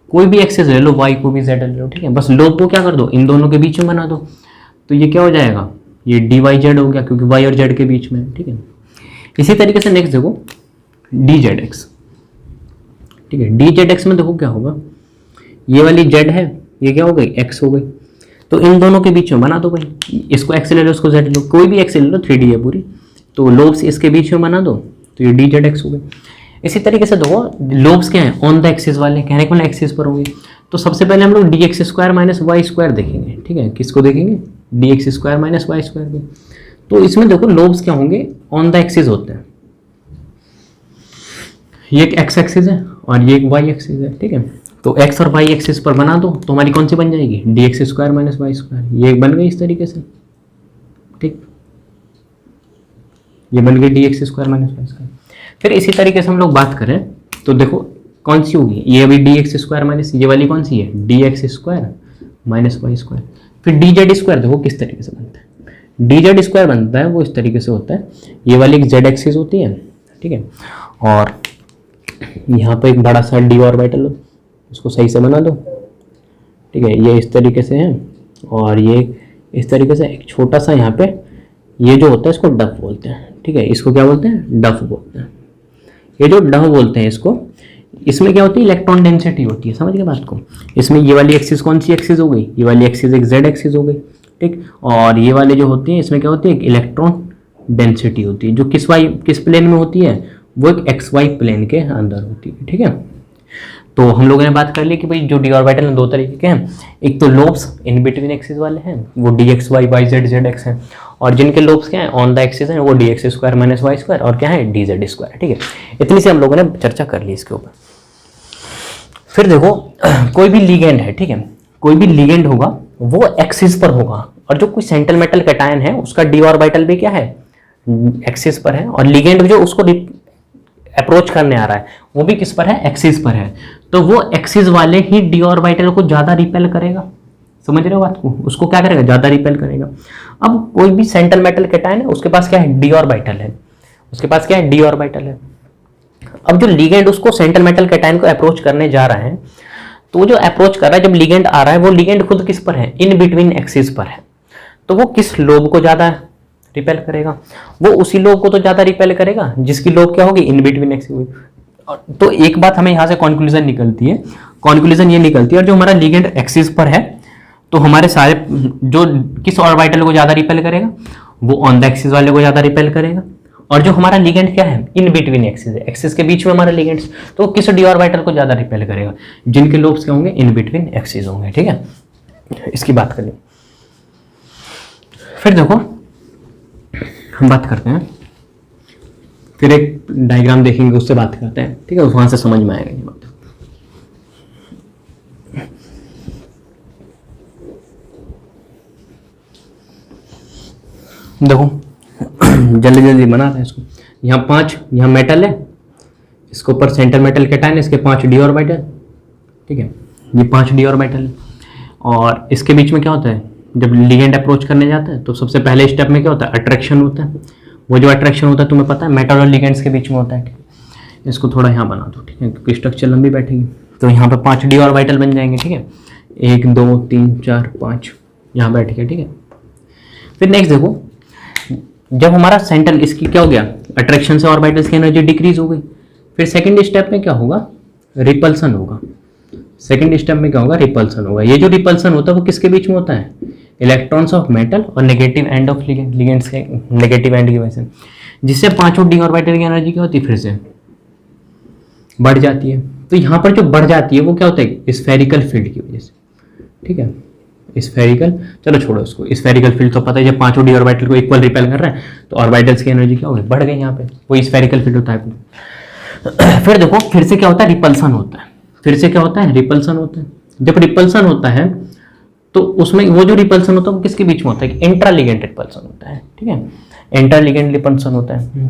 कोई भी एक्सिस ले लो, y को भी z ले लो, ठीक है, बस लोब को क्या कर दो, इन दोनों के बीच में बना दो, तो ये क्या हो जाएगा, ये DYZ हो गया, क्योंकि y और z के बीच में, ठीक है। इसी तरीके से नेक्स्ट देखो DZX, ठीक है, DZX में देखो क्या होगा, ये वाली z है, ये क्या हो गई, x हो गई, तो इन दोनों के बीच में बना दो भाई, इसको x ले लो, इसको z ले लो, कोई भी x ले लो, 3D है पूरी, तो लोब्स इसके बीच में बना दो, तो ये DZX हो गए। इसी तरीके से देखो लोब्स क्या हैं, ऑन द एक्सिस वाले, कहने को मतलब एक्सिस पर होंगे, तो सबसे पहले हम लोग DX square minus Y square देखेंगे, ठीक है, किसको देखेंगे, DX square minus Y square को। तो इसमें देखो लोब्स क्या होंगे, ऑन द एक्सिस होते हैं, ये एक एक्स एक्सिस है और ये एक वाई एक्सिस है, ठीक है। तो एक्स और वाई एक्सिस पर बना दो, तो हमारी कौन सी बन जाएगी, DX square minus Y square, ये बन गई इस तरीके से, ठीक, ये बन गई DX square minus Y square. फिर इसी तरीके से हम लोग बात करें तो देखो कौन सी होगी, ये अभी DX स्क्वायर माइनस, ये वाली कौन सी है, DX square minus Y square. फिर DZ स्क्वायर देखो किस तरीके से बनता है, DZ स्क्वायर बनता है वो इस तरीके से होता है, ये वाली एक Z एक्सिस होती है, ठीक है, और यहाँ पर एक बड़ा सा D ऑर्बिटल हो, इसको सही से बना दो, ठीक है, ये इस तरीके से है, और ये इस तरीके से एक छोटा सा यहाँ पे ये जो होता है इसको डफ बोलते हैं, ठीक है, इसको क्या बोलते हैं, डफ बोलते हैं। ये जो डफ बोलते हैं इसको, इसमें क्या होती है, इलेक्ट्रॉन डेंसिटी होती है, समझ गए बात को। इसमें ये वाली एक्सिस कौन सी एक्सिस हो गई, ये वाली एक्सिस एक Z एक्सिस हो गई, ठीक, और ये वाले जो होती है इसमें क्या होती है, एक इलेक्ट्रॉन डेंसिटी होती है, जो किस प्लेन में होती है, वो एक एक्स वाई प्लेन के अंदर होती है। ठीक है, तो हम लोगों ने बात कर ली कि भाई जो डी ऑर्बिटल दो तरीके के हैं, एक तो लोब्स इन बिटवीन एक्सिस वाले हैं, वो D X Y Y Z Z X हैं, और जिनके लोब्स क्या है ऑन द एक्सिस हैं, वो D X square minus Y square और क्या है डी जेड स्क्वायर। ठीक है, इतनी से हम लोगों ने चर्चा कर ली इसके ऊपर। फिर देखो कोई भी लिगेंड है, ठीक है, कोई भी लिगेंड होगा वो एक्सिस पर होगा, और जो कोई सेंट्रल मेटल कैटायन है उसका डी ऑर्बिटल भी क्या है एक्सिस पर है, और लिगेंड जो उसको अप्रोच करने आ रहा है वो भी किस पर है, एक्सिस पर है, तो वो एक्सिस वाले ही डी ऑर्बिटल को ज्यादा रिपेल करेगा। समझ रहे हो बात को, उसको क्या करेगा, ज्यादा रिपेल करेगा। अब कोई भी सेंट्रल मेटल कैटायन है उसके पास क्या है, डी ऑर्बिटल है, उसके पास क्या है, डी ऑर्बिटल है। अब जो लिगेंड उसको सेंट्रल मेटल कैटायन को अप्रोच करने जा रहा है, तो वो जो अप्रोच कर रहा है, जब लिगेंड आ रहा है वो लिगेंड खुद किस पर है, इन बिटवीन एक्सिस पर है, तो वो किस लोब को ज्यादा रिपेल करेगा, वो उसी लोब को तो ज्यादा रिपेल करेगा जिसकी लोब क्या होगी, इन बिटवीन एक्सिस। तो एक बात हमें यहां से कंक्लूजन निकलती है, कंक्लूजन ये निकलती है, और जो हमारा लिगेंड एक्सिस पर है तो हमारे सारे जो किस ऑर्बिटल को ज्यादा रिपेल करेगा, वो ऑन द एक्सिस वाले को ज्यादा रिपेल करेगा, और जो हमारा लिगेंड क्या है, इन बिटवीन एक्सिस है, एक्सिस के बीच में हमारा लिगेंड्स, तो किस डी ऑर्बिटल को ज्यादा रिपेल करेगा, जिनके लोब्स क्या होंगे, इन बिटवीन एक्सिस होंगे। ठीक है, इसकी बात करें। फिर देखो हम बात करते हैं, फिर एक डायग्राम देखेंगे उससे बात करते हैं। ठीक है, वहां से समझ में आएगा ये बात। देखो जल्दी जल्दी बनाते हैं इसको। यहाँ मेटल है, इसके ऊपर सेंटर मेटल कैटायन, इसके 5 डी ऑर्बिटल। ठीक है, ये 5 डी ऑर्बिटल है, और इसके बीच में क्या होता है, जब लिगेंड अप्रोच करने जाता है तो सबसे पहले स्टेप में क्या होता है, अट्रैक्शन होता है। वो जो अट्रैक्शन होता है तुम्हें पता है मेटल और लिगेंड्स के बीच में होता है। ठीक है, इसको थोड़ा यहाँ बना दो, ठीक है, क्योंकि स्ट्रक्चर लंबी बैठेगी। तो यहाँ पे 5 डी ऑर्बिटल बन जाएंगे। ठीक है, 1 2 3 4 5 यहाँ बैठ गया। ठीक है, फिर नेक्स्ट देखो, जब हमारा सेंटर इसकी क्या हो गया, अट्रैक्शन से ऑर्बिटल्स की एनर्जी डिक्रीज हो गई, फिर सेकंड स्टेप में क्या होगा, रिपल्सन होगा। सेकंड स्टेप में क्या होगा, रिपल्सन होगा। ये जो रिपल्सन होता है वो किसके बीच में होता है, इलेक्ट्रॉन्स ऑफ मेटल और नेगेटिव एंड ऑफ लिगेंड्स के नेगेटिव एंड की वजह से, जिससे 5 डी ऑर्बिटल की एनर्जी क्या होती है, फिर से बढ़ जाती है। तो यहाँ पर जो बढ़ जाती है वो क्या होता है, स्फेरिकल फील्ड की वजह से। ठीक है, स्फेरिकल, चलो छोड़ो उसको, स्फेरिकल फील्ड तो पता है, जब 5 डी ऑर्बिटल को इक्वल रिपेल कर रहा है तो ऑर्बिटल्स की एनर्जी क्या होगी, बढ़ गई यहाँ पे, वो स्फेरिकल फील्ड होता है। फिर देखो फिर से क्या होता है, रिपल्सन होता है। फिर से क्या होता है, रिपल्सन होता है। जब रिपल्सन होता है तो उसमें वो जो रिपल्सन होता है वो किसके बीच में होता है, इंट्रा लिगेंड रिपल्सन होता है। ठीक है, इंट्रा लिगेंड रिपल्सन होता है।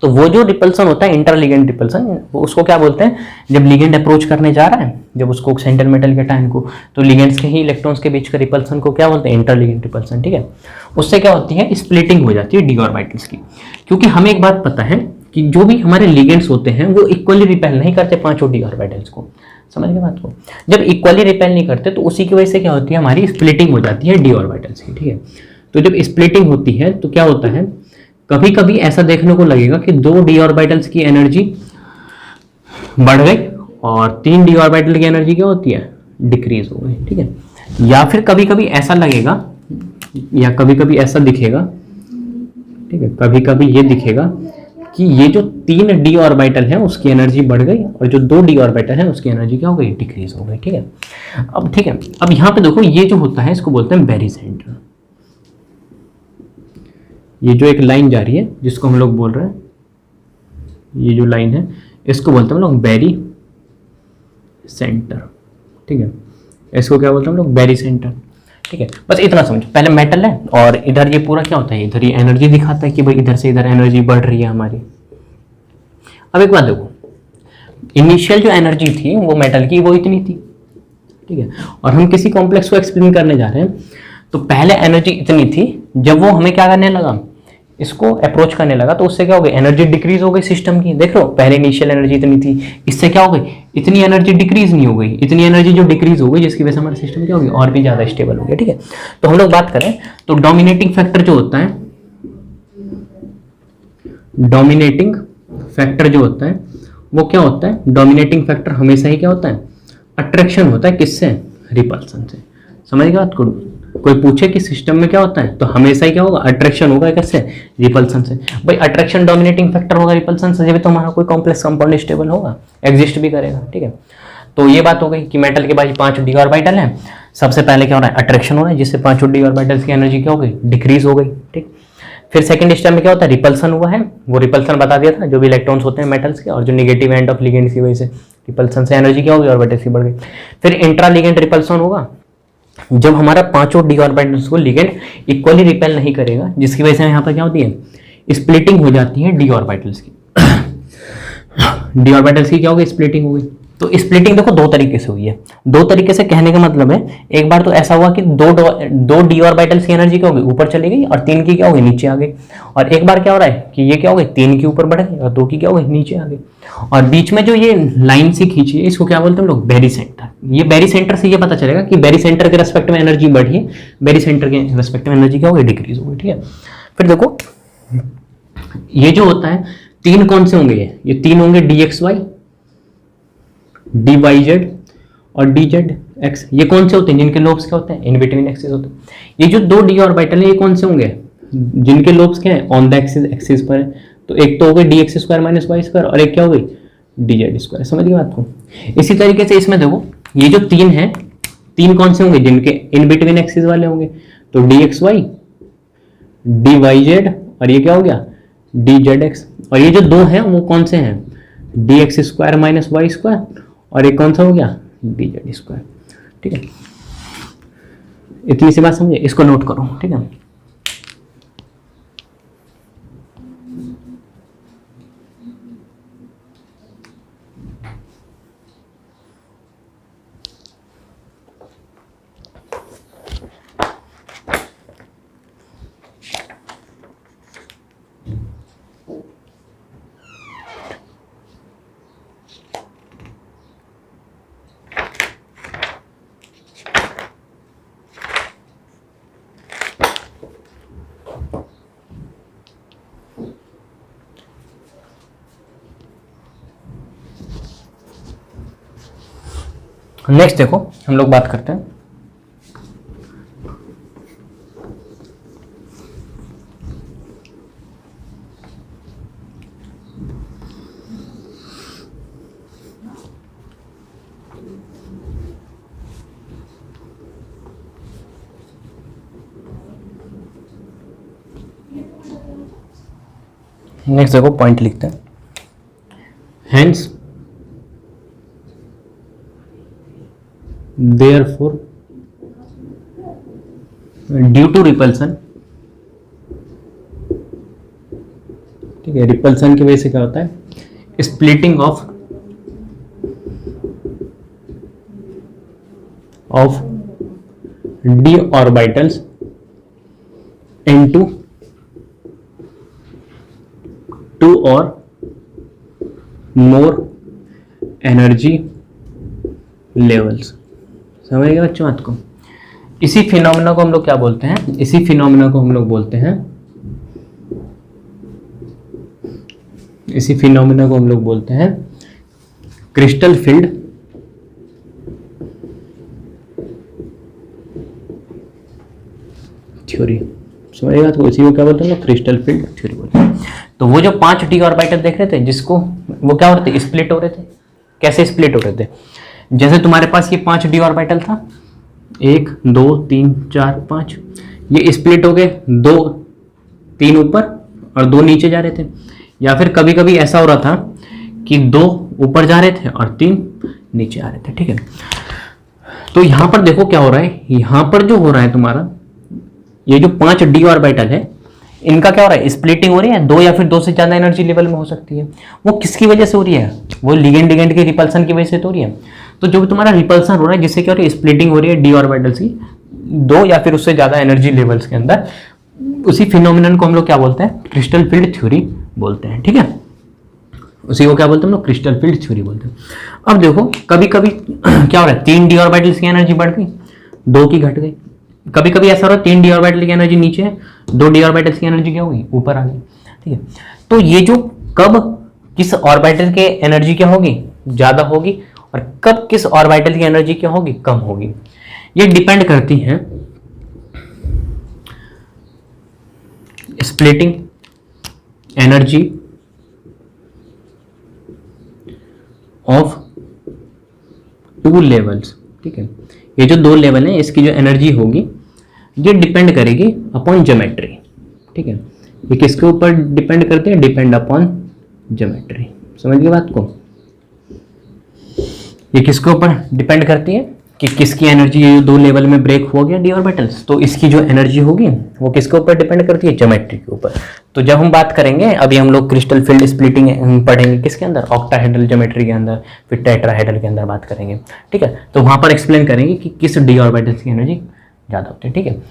तो वो जो रिपल्सन होता है इंट्रा लिगेंड रिपल्सन, वो उसको क्या बोलते हैं, जब लिगेंड अप्रोच करने जा रहा है, जब उसको सेंट्रल मेटल कैटायन को, तो लिगेंड्स के ही इलेक्ट्रॉन्स के बीच का रिपल्सन को क्या बोलते हैं, इंट्रा लिगेंड रिपल्सन। ठीक है, उससे क्या होती है, स्प्लिटिंग हो जाती है डी ऑर्बिटल्स की। क्योंकि हमें एक बात पता है कि जो भी हमारे लिगेंड्स होते हैं वो इक्वली रिपेल नहीं करते 5 डी ऑर्बिटल्स को। समझ गए बात को, जब इक्वली रिपेल नहीं करते तो उसी की वजह से क्या होती है, हमारी स्प्लिटिंग हो जाती है डी ऑर्बिटल्स की। ठीक है, तो जब स्प्लिटिंग होती है तो क्या होता है, कभी कभी ऐसा देखने को लगेगा कि 2 डी ऑर्बिटल्स की एनर्जी बढ़ गई और 3 डी ऑर्बिटल की एनर्जी क्या होती है, डिक्रीज हो गई। ठीक है, या फिर कभी कभी ऐसा लगेगा, या कभी कभी ऐसा दिखेगा, ठीक है, कभी कभी ये दिखेगा कि ये जो 3 डी ऑर्बिटल है उसकी एनर्जी बढ़ गई और जो 2 डी ऑर्बिटल है उसकी एनर्जी क्या हो गई, डिक्रीज हो गई। ठीक है, अब ठीक है, अब यहाँ पे देखो ये जो होता है इसको बोलते हैं बेरी सेंटर। ये जो एक लाइन जा रही है जिसको हम लोग बोल रहे हैं, ये जो लाइन है इसको बोलते हैं हम लोग बेरी सेंटर। ठीक है, इसको क्या बोलते हैं हम लोग, बेरी सेंटर। ठीक है, बस इतना समझो। पहले मेटल है और इधर ये पूरा क्या होता है, इधर ये एनर्जी दिखाता है कि भाई इधर से इधर एनर्जी बढ़ रही है हमारी। अब एक बात देखो, इनिशियल जो एनर्जी थी वो मेटल की वो इतनी थी। ठीक है, और हम किसी कॉम्प्लेक्स को एक्सप्लेन करने जा रहे हैं तो पहले एनर्जी इतनी थी, जब वो हमें क्या करने लगा, इसको अप्रोच करने लगा तो उससे क्या हो गई, एनर्जी डिक्रीज हो गई सिस्टम की। देख लो पहले इनिशियल एनर्जी इतनी थी, इससे क्या हो गई, इतनी एनर्जी डिक्रीज नहीं हो गई, इतनी एनर्जी जो डिक्रीज हो गई जिसकी वजह से हमारा सिस्टम क्या हो गया, और भी ज्यादा स्टेबल हो गया। ठीक है, तो हम लोग बात करें तो डोमिनेटिंग फैक्टर जो होता है, डोमिनेटिंग फैक्टर जो होता है वो क्या होता है, डोमिनेटिंग फैक्टर हमेशा ही क्या होता है, अट्रैक्शन होता है, किससे, रिपल्सन से। समझ गए बात को, कोई पूछे कि सिस्टम में क्या होता है तो हमेशा ही क्या होगा, अट्रैक्शन होगा कैसे, रिपल्सन से। भाई अट्रैक्शन डोमिनेटिंग फैक्टर होगा रिपल्सन से, जब तो हमारा कोई कॉम्प्लेक्स कंपाउंड स्टेबल होगा, एग्जिस्ट भी करेगा। ठीक है, तो ये बात हो गई कि मेटल के पास 5 डी ऑर्बिटल है। सबसे पहले क्या हो रहा है, अट्रैक्शन हो रहा है, जिससे 5 डी ऑर्बिटल्स की एनर्जी क्या हो गई, डिक्रीज हो गई। ठीक, फिर सेकंड स्टेप में क्या होता है, रिपल्सन हुआ है, वो रिपल्सन बता दिया था, जो भी इलेक्ट्रॉन्स होते हैं मेटल्स के और जो नेगेटिव एंड ऑफ लिगेंड की वजह से रिपल्सन से एनर्जी क्या होगी, ऑर्बिटल्स की बढ़ गई। फिर इंट्रा लिगेंड रिपल्सन होगा, जब हमारा 5 डी ऑर्बिटल्स को लिगेंड इक्वली रिपेल नहीं करेगा, जिसकी वजह से यहाँ पर क्या होती है, स्प्लिटिंग हो जाती है डी ऑर्बिटल्स की। डी ऑर्बिटल्स की क्या हो गई, स्प्लिटिंग हो गई। तो स्प्लिटिंग देखो दो तरीके से हुई है। दो तरीके से कहने का मतलब है, एक बार तो ऐसा हुआ कि दो डी ऑर्बिटल्स की एनर्जी क्या हो गई, ऊपर चली गई और 3 की क्या हो गई, नीचे आ गई। और एक बार क्या हो रहा है कि ये क्या हो गई, 3 की ऊपर बढ़ गई और 2 की क्या हो गई, नीचे आ गई। और बीच में जो ये लाइन सी खींची है, इसको क्या बोलते हैं हम लोग, बेरी सेंटर। ये बेरी सेंटर से ये पता चलेगा कि बेरी सेंटर के रेस्पेक्ट में एनर्जी बढ़ी है, बेरी सेंटर के रेस्पेक्ट में एनर्जी क्या हो गई, डिक्रीज हो गई। ठीक है, फिर देखो ये जो होता है, 3 कौन से होंगे, ये 3 होंगे DXY, DYZ और DZX। ये कौन से होते हैं, जिनके लोब्स क्या होते हैं, इन बिटवीन एक्सिस होते हैं। ये जो 2 डी ऑर्बिटल है, ये कौन से होंगे, जिनके लोब्स क्या है, ऑन द एक्सिस पर है। तो एक तो हो गई DX² - Y² और एक क्या हो गई, DZ²। समझ गए बात को। इसी तरीके से इसमें देखो, ये जो 3 है, 3 कौन से होंगे, जिनके इन बिटवीन एक्सिस वाले होंगे। तो DXY, DYZ और ये क्या हो गया, DZX। और ये जो 2 हैं वो कौन से हैं, DX² - Y² और एक कौन सा हो गया, DZ²। ठीक है, इतनी सी बात समझे, इसको नोट करो। ठीक है, नेक्स्ट देखो हम लोग बात करते हैं नेक्स्ट देखो पॉइंट लिखते हैं, hence therefore due to repulsion, ठीक है, रिपल्सन की वजह से क्या होता है, splitting of D orbitals into 2 और मोर एनर्जी लेवल्स। समझ गए बच्चों बात को। इसी फिनोमेना को हम लोग क्या बोलते हैं, इसी फिनोमेना को हम लोग बोलते हैं, इसी फिनोमेना को हम लोग बोलते हैं क्रिस्टल फील्ड थ्योरी। समझिएगा, तो इसी को क्या बोलते हैं, क्रिस्टल फील्ड थ्योरी बोलते हैं। तो वो जो 5 डी ऑर्बिटल देख रहे थे, जिसको वो क्या हो रहे थे, स्प्लिट हो रहे थे। कैसे स्प्लिट हो रहे थे, जैसे तुम्हारे पास ये 5 डी ऑर्बिटल था, 1 2 3 4 5, ये स्प्लिट हो गए, 2 3 ऊपर और 2 नीचे जा रहे थे। या फिर कभी कभी ऐसा हो रहा था कि 2 ऊपर जा रहे थे और 3 नीचे आ रहे थे। ठीक है, तो यहां पर देखो क्या हो रहा है, यहां पर जो हो रहा है तुम्हारा, ये जो 5 डी ऑर्बिटल है, इनका क्या हो रहा है, स्प्लिटिंग हो रही है। 2 या फिर 2 से ज्यादा एनर्जी लेवल में हो सकती है। वो किसकी वजह से हो रही है, वो लिगेंड के रिपल्सन की वजह से तो हो रही है। तो जो तुम्हारा रिपल्सन हो रहा है, जिससे क्या हो रही है, स्प्लिटिंग हो रही है डी ऑर्बिटल्स की 2 या फिर उससे ज्यादा एनर्जी लेवल्स के अंदर, उसी फिनोमिनन को हम लोग क्या बोलते हैं, क्रिस्टल फील्ड थ्योरी बोलते हैं। ठीक है, उसी को क्या बोलते हैं हम लोग, क्रिस्टल फील्ड थ्योरी बोलते हैं। अब देखो कभी कभी क्या हो रहा है, 3 डी ऑर्बिटल्स की एनर्जी बढ़ गई, 2 की घट गई। कभी कभी ऐसा हो रहा है 3 डी ऑर्बिटल की एनर्जी नीचे है, 2 डी ऑर्बिटल्स की एनर्जी क्या होगी, ऊपर आ गई। ठीक है, तो ये जो कब किस ऑर्बिटल के एनर्जी क्या होगी, ज्यादा होगी, और कब किस ऑर्बिटल की एनर्जी क्या होगी, कम होगी, ये डिपेंड करती है splitting energy of two levels. ठीक है, ये जो दो लेवल हैं इसकी जो एनर्जी होगी ये डिपेंड करेगी अपॉन ज्योमेट्री। ठीक है, ये किसके ऊपर डिपेंड करते हैं? Depend upon geometry. समझ गए बात को? ये किसके ऊपर डिपेंड करती है कि किसकी एनर्जी ये दो लेवल में ब्रेक हो गया डी ऑर्बिटल्स, तो इसकी जो एनर्जी होगी वो किसके ऊपर डिपेंड करती है? ज्योमेट्री के ऊपर। तो जब हम बात करेंगे, अभी हम लोग क्रिस्टल फील्ड स्प्लिटिंग पढ़ेंगे किसके अंदर? ऑक्टाहेड्रल ज्योमेट्री के अंदर, फिर टेट्राहेड्रल के अंदर बात करेंगे। ठीक है, तो वहां पर एक्सप्लेन करेंगे कि किस डी ऑर्बिटल्स की एनर्जी ज़्यादा होती है। ठीक है,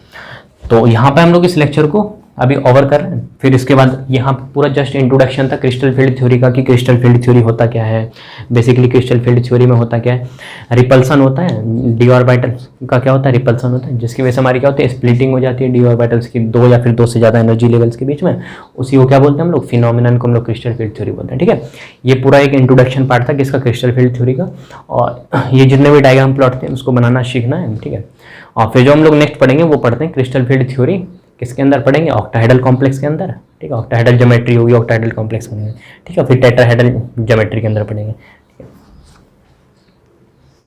तो यहाँ पे हम लोग इस लेक्चर को अभी ओवर कर रहे हैं। फिर इसके बाद यहाँ पूरा जस्ट इंट्रोडक्शन था क्रिस्टल फील्ड थ्योरी का, कि क्रिस्टल फील्ड थ्योरी होता क्या है। बेसिकली क्रिस्टल फील्ड थ्योरी में होता क्या है? रिपल्सन होता है, डी ऑर्बिटल्स का क्या होता है? रिपल्सन होता है, जिसकी वजह से हमारी क्या होती है? स्प्लिटिंग हो जाती है डी ऑर्बिटल्स की, दो या फिर दो से ज़्यादा एनर्जी लेवल्स के बीच में। उसी को क्या बोलते हैं हम लोग? फिनोमिनन को हम लोग क्रिस्टल फील्ड थ्योरी बोलते हैं। ठीक है, ये पूरा एक इंट्रोडक्शन पार्ट था किसका? क्रिस्टल फील्ड थ्योरी का। और ये जितने भी डायग्राम प्लॉट थे उसको बनाना सीखना है। ठीक है, और फिर जो हम लोग नेक्स्ट पढ़ेंगे वो पढ़ते हैं क्रिस्टल फील्ड थ्योरी किसके अंदर पढ़ेंगे? ऑक्टाहेड्रल कॉम्प्लेक्स के अंदर। ठीक है, ऑक्टाहेड्रल ज्योमेट्री होगी ऑक्टाहेड्रल कॉम्प्लेक्स में। ठीक है, फिर टेट्राहेड्रल ज्योमेट्री के अंदर पढ़ेंगे।